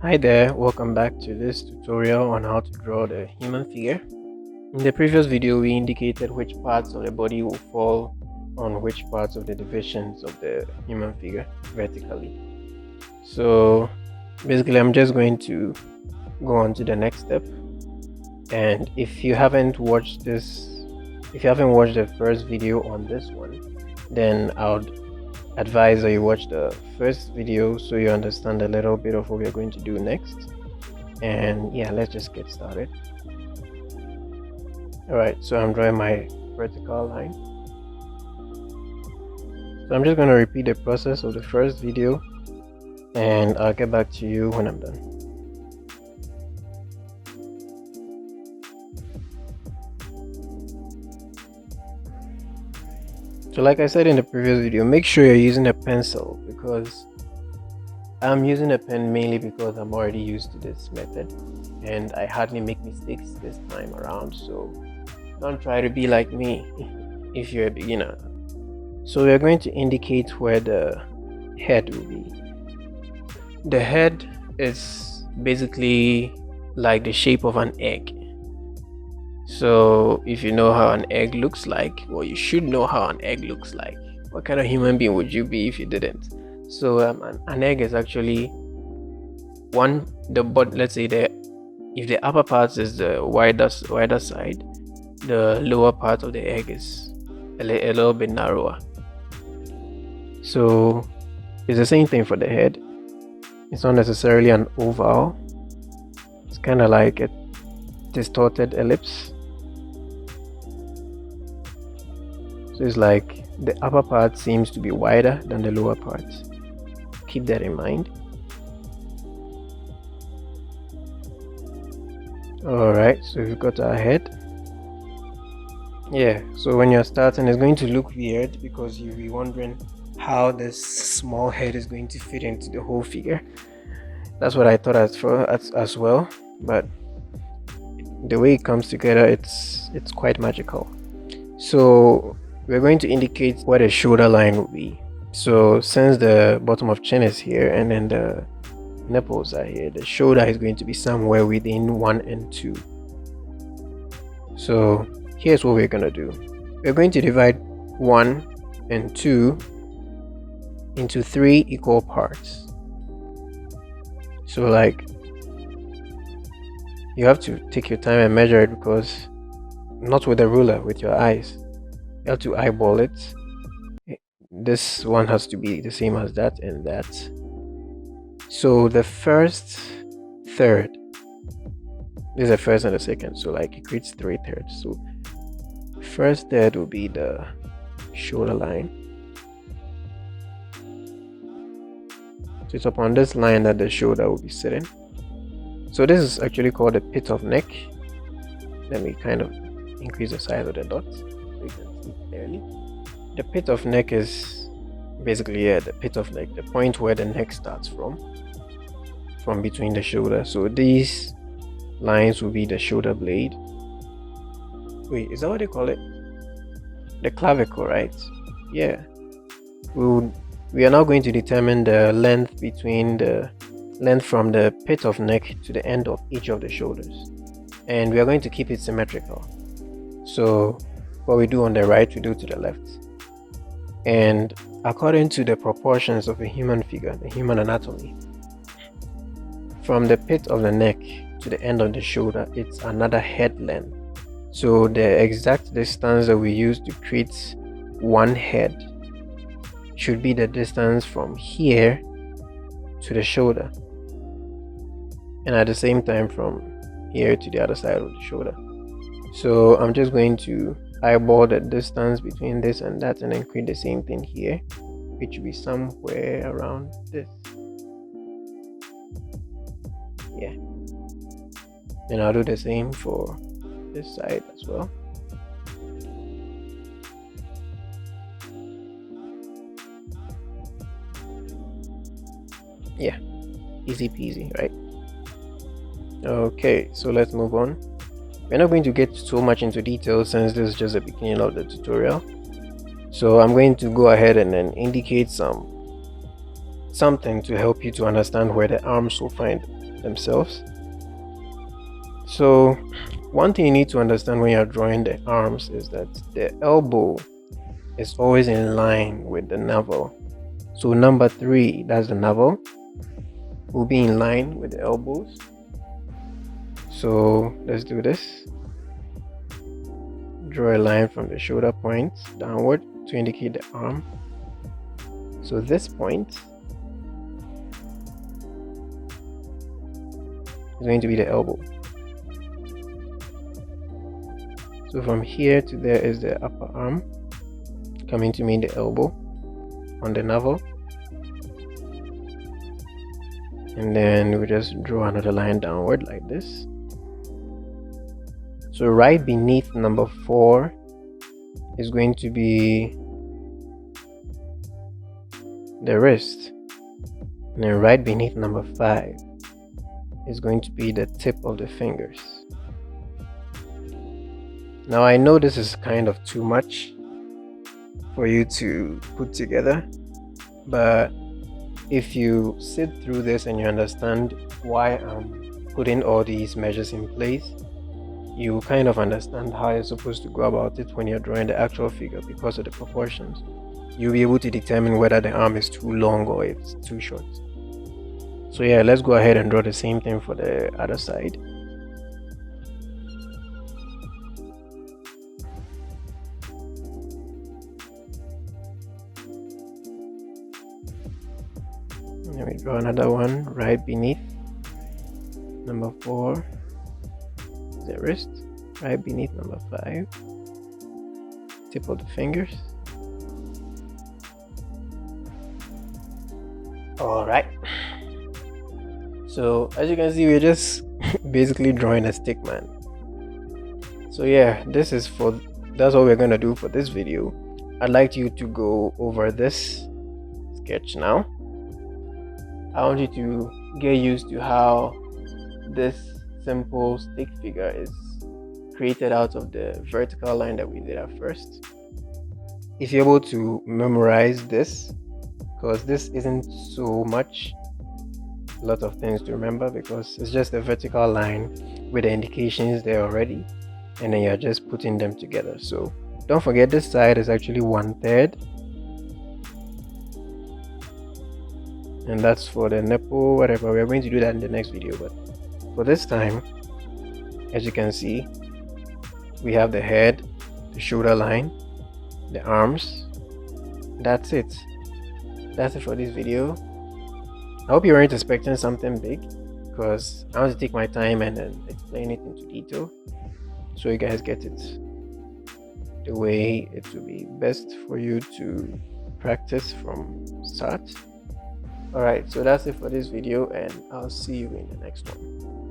Hi there, welcome back to this tutorial on how to draw the human figure. In the previous video, we indicated which parts of the body will fall on which parts of the divisions of the human figure vertically. So basically, I'm just going to go on to the next step. And if you haven't watched the first video on this one, then I would advise that you watch the first video so you understand a little bit of what we're going to do next. And yeah, let's just get started. Alright, so I'm drawing my vertical line. So I'm just going to repeat the process of the first video and I'll get back to you when I'm done. So like I said in the previous video, make sure you're using a pencil, because I'm using a pen mainly because I'm already used to this method and I hardly make mistakes this time around, so don't try to be like me if you're a beginner. So we're going to indicate where the head will be. The head is basically like the shape of an egg. So if you know how an egg looks like, well, you should know how an egg looks like. What kind of human being would you be if you didn't? So an egg is actually let's say if the upper part is the wider side, the lower part of the egg is a little bit narrower. So it's the same thing for the head. It's not necessarily an oval. It's kind of like a distorted ellipse. So it's like the upper part seems to be wider than the lower part. Keep that in mind. Alright, so we've got our head. Yeah, so when you're starting, it's going to look weird because you'll be wondering how this small head is going to fit into the whole figure. That's what I thought as well, but the way it comes together, it's quite magical. So we're going to indicate where the shoulder line will be. So since the bottom of chin is here and then the nipples are here, the shoulder is going to be somewhere within 1 and 2. So here's what we're going to do. We're going to divide 1 and 2 into 3 equal parts. So like, you have to take your time and measure it, because not with a ruler, with your eyes. You have to eyeball it. This one has to be the same as that and that. So the first third, this is the first and the second, so like it creates 3 thirds. So first third will be the shoulder line. So it's upon this line that the shoulder will be sitting. So this is actually called the pit of neck. Let me kind of increase the size of the dots so you can see clearly. The pit of neck is basically the pit of neck, the point where the neck starts from between the shoulder. So these lines will be the shoulder blade. Wait, is that what they call it? The clavicle, right? Yeah. We are now going to determine the length from the pit of neck to the end of each of the shoulders, and we are going to keep it symmetrical. So what we do on the right, we do to the left, and according to the proportions of a human figure, the human anatomy, from the pit of the neck to the end of the shoulder, it's another head length. So the exact distance that we use to create one head should be the distance from here to the shoulder, and at the same time from here to the other side of the shoulder. So I'm just going to eyeball the distance between this and that and then create the same thing here, which will be somewhere around this. Yeah, and I'll do the same for this side as well. Yeah, easy peasy, right? Okay, so let's move on. We're not going to get so much into detail since this is just the beginning of the tutorial. So I'm going to go ahead and then indicate something to help you to understand where the arms will find themselves. So one thing you need to understand when you're drawing the arms is that the elbow is always in line with the navel. So number 3, that's the navel, will be in line with the elbows. So let's do this. Draw a line from the shoulder point downward to indicate the arm. So this point is going to be the elbow. So from here to there is the upper arm, coming to mean the elbow on the navel. And then we just draw another line downward like this. So right beneath number 4 is going to be the wrist. And then right beneath number 5 is going to be the tip of the fingers. Now I know this is kind of too much for you to put together, but if you sit through this and you understand why I'm putting all these measures in place, you kind of understand how you're supposed to go about it when you're drawing the actual figure because of the proportions. You'll be able to determine whether the arm is too long or if it's too short. So yeah, let's go ahead and draw the same thing for the other side. Let me draw another one right beneath number 4, the wrist, right beneath number 5, tip of the fingers. Alright, so as you can see, we're just basically drawing a stick man. So yeah, that's what we're gonna do for this video. I'd like you to go over this sketch now. I want you to get used to how this simple stick figure is created out of the vertical line that we did at first. If you're able to memorize this, because this isn't so much a lot of things to remember, because it's just a vertical line with the indications there already, and then you're just putting them together. So don't forget, this side is actually 1/3, and that's for the nipple, whatever. We're going to do that in the next video, but for this time, as you can see, we have the head, the shoulder line, the arms. That's it for this video. I hope you weren't expecting something big, because I want to take my time and then explain it into detail so you guys get it the way it will be best for you to practice from start. Alright, so that's it for this video, and I'll see you in the next one.